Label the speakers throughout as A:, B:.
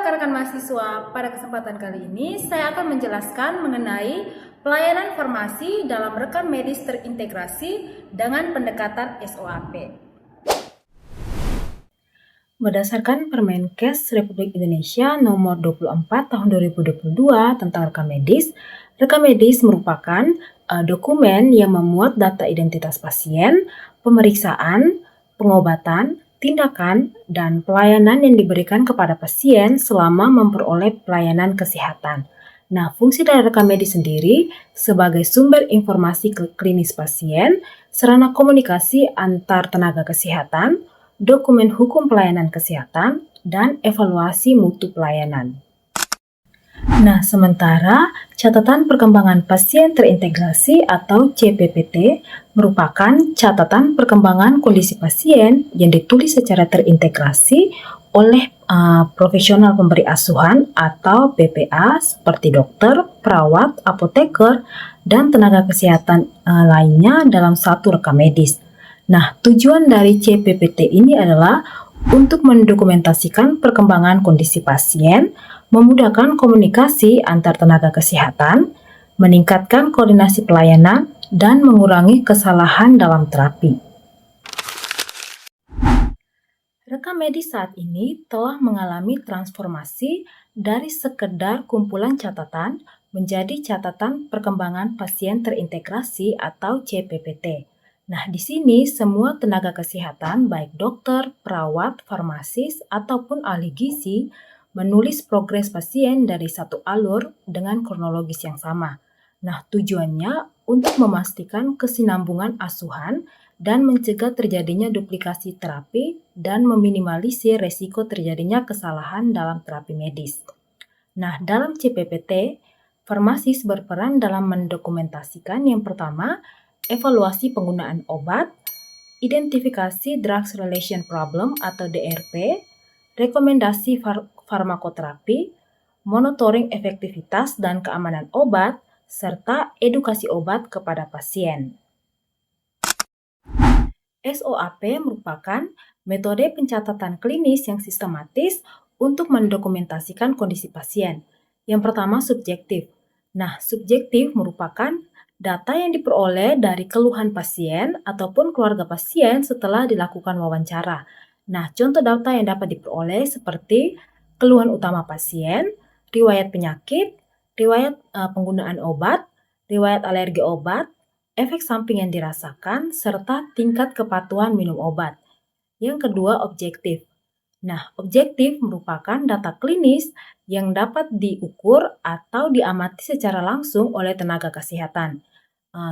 A: rekan-rekan mahasiswa, pada kesempatan kali ini saya akan menjelaskan mengenai pelayanan farmasi dalam rekam medis terintegrasi dengan pendekatan SOAP. Berdasarkan Permenkes Republik Indonesia Nomor 24 Tahun 2022 tentang rekam medis merupakan dokumen yang memuat data identitas pasien, pemeriksaan, pengobatan, tindakan, dan pelayanan yang diberikan kepada pasien selama memperoleh pelayanan kesehatan. Nah, fungsi dari rekam medis sendiri sebagai sumber informasi klinis pasien, sarana komunikasi antar tenaga kesehatan, dokumen hukum pelayanan kesehatan, dan evaluasi mutu pelayanan. Nah, sementara catatan perkembangan pasien terintegrasi atau CPPT merupakan catatan perkembangan kondisi pasien yang ditulis secara terintegrasi oleh profesional pemberi asuhan atau PPA seperti dokter, perawat, apoteker, dan tenaga kesehatan lainnya dalam satu rekam medis. Nah, tujuan dari CPPT ini adalah untuk mendokumentasikan perkembangan kondisi pasien, memudahkan komunikasi antar tenaga kesehatan, meningkatkan koordinasi pelayanan, dan mengurangi kesalahan dalam terapi. Rekam medis saat ini telah mengalami transformasi dari sekedar kumpulan catatan menjadi catatan perkembangan pasien terintegrasi atau CPPT. Nah, di sini semua tenaga kesehatan, baik dokter, perawat, farmasis, ataupun ahli gizi, menulis progres pasien dari satu alur dengan kronologis yang sama. Nah, tujuannya untuk memastikan kesinambungan asuhan dan mencegah terjadinya duplikasi terapi dan meminimalisir resiko terjadinya kesalahan dalam terapi medis. Nah, dalam CPPT, farmasis berperan dalam mendokumentasikan yang pertama, evaluasi penggunaan obat, identifikasi drugs relation problem atau DRP, rekomendasi farmakoterapi, monitoring efektivitas dan keamanan obat, serta edukasi obat kepada pasien. SOAP merupakan metode pencatatan klinis yang sistematis untuk mendokumentasikan kondisi pasien. Yang pertama, subjektif. Nah, subjektif merupakan data yang diperoleh dari keluhan pasien ataupun keluarga pasien setelah dilakukan wawancara. Nah, contoh data yang dapat diperoleh seperti keluhan utama pasien, riwayat penyakit, riwayat penggunaan obat, riwayat alergi obat, efek samping yang dirasakan, serta tingkat kepatuhan minum obat. Yang kedua, objektif. Nah, objektif merupakan data klinis yang dapat diukur atau diamati secara langsung oleh tenaga kesehatan.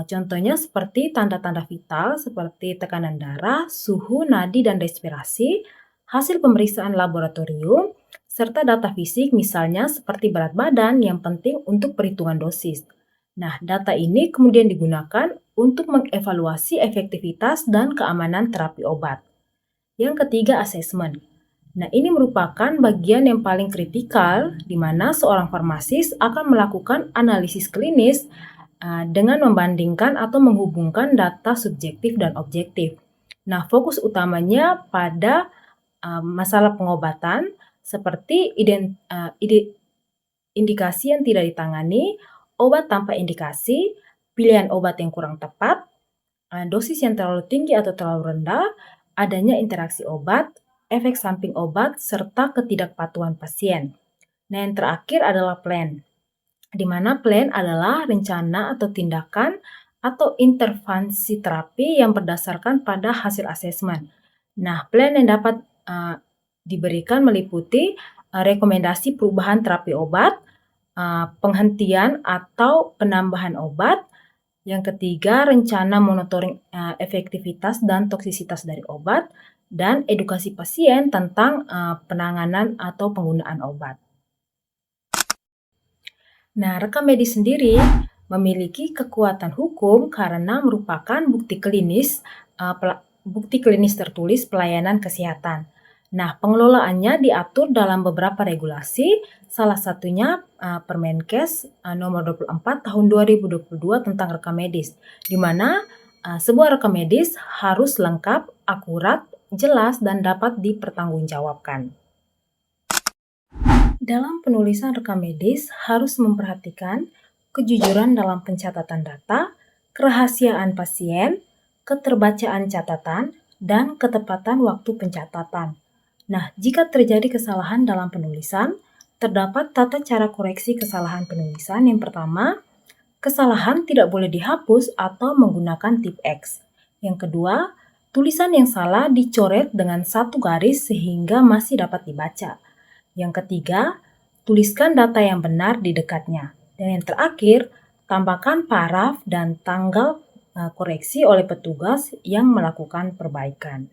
A: Contohnya seperti tanda-tanda vital seperti tekanan darah, suhu, nadi, dan respirasi, hasil pemeriksaan laboratorium, serta data fisik misalnya seperti berat badan yang penting untuk perhitungan dosis. Nah, data ini kemudian digunakan untuk mengevaluasi efektivitas dan keamanan terapi obat. Yang ketiga, asesmen. Nah, ini merupakan bagian yang paling kritikal di mana seorang farmasis akan melakukan analisis klinis dengan membandingkan atau menghubungkan data subjektif dan objektif. Nah, fokus utamanya pada masalah pengobatan seperti indikasi yang tidak ditangani, obat tanpa indikasi, pilihan obat yang kurang tepat, dosis yang terlalu tinggi atau terlalu rendah, adanya interaksi obat, efek samping obat, serta ketidakpatuhan pasien. Nah, yang terakhir adalah plan, di mana plan adalah rencana atau tindakan atau intervensi terapi yang berdasarkan pada hasil asesmen. Nah, plan yang dapat diberikan meliputi rekomendasi perubahan terapi obat, penghentian atau penambahan obat. Yang ketiga, rencana monitoring efektivitas dan toksisitas dari obat, dan edukasi pasien tentang penanganan atau penggunaan obat. Nah, rekam medis sendiri memiliki kekuatan hukum karena merupakan bukti klinis tertulis pelayanan kesehatan. Nah, pengelolaannya diatur dalam beberapa regulasi, salah satunya Permenkes Nomor 24 Tahun 2022 tentang rekam medis, di mana sebuah rekam medis harus lengkap, akurat, jelas, dan dapat dipertanggungjawabkan. Dalam penulisan rekam medis harus memperhatikan kejujuran dalam pencatatan data, kerahasiaan pasien, keterbacaan catatan, dan ketepatan waktu pencatatan. Nah, jika terjadi kesalahan dalam penulisan, terdapat tata cara koreksi kesalahan penulisan. Yang pertama, kesalahan tidak boleh dihapus atau menggunakan tip X. Yang kedua, tulisan yang salah dicoret dengan satu garis sehingga masih dapat dibaca. Yang ketiga, tuliskan data yang benar di dekatnya. Dan yang terakhir, tambahkan paraf dan tanggal koreksi oleh petugas yang melakukan perbaikan.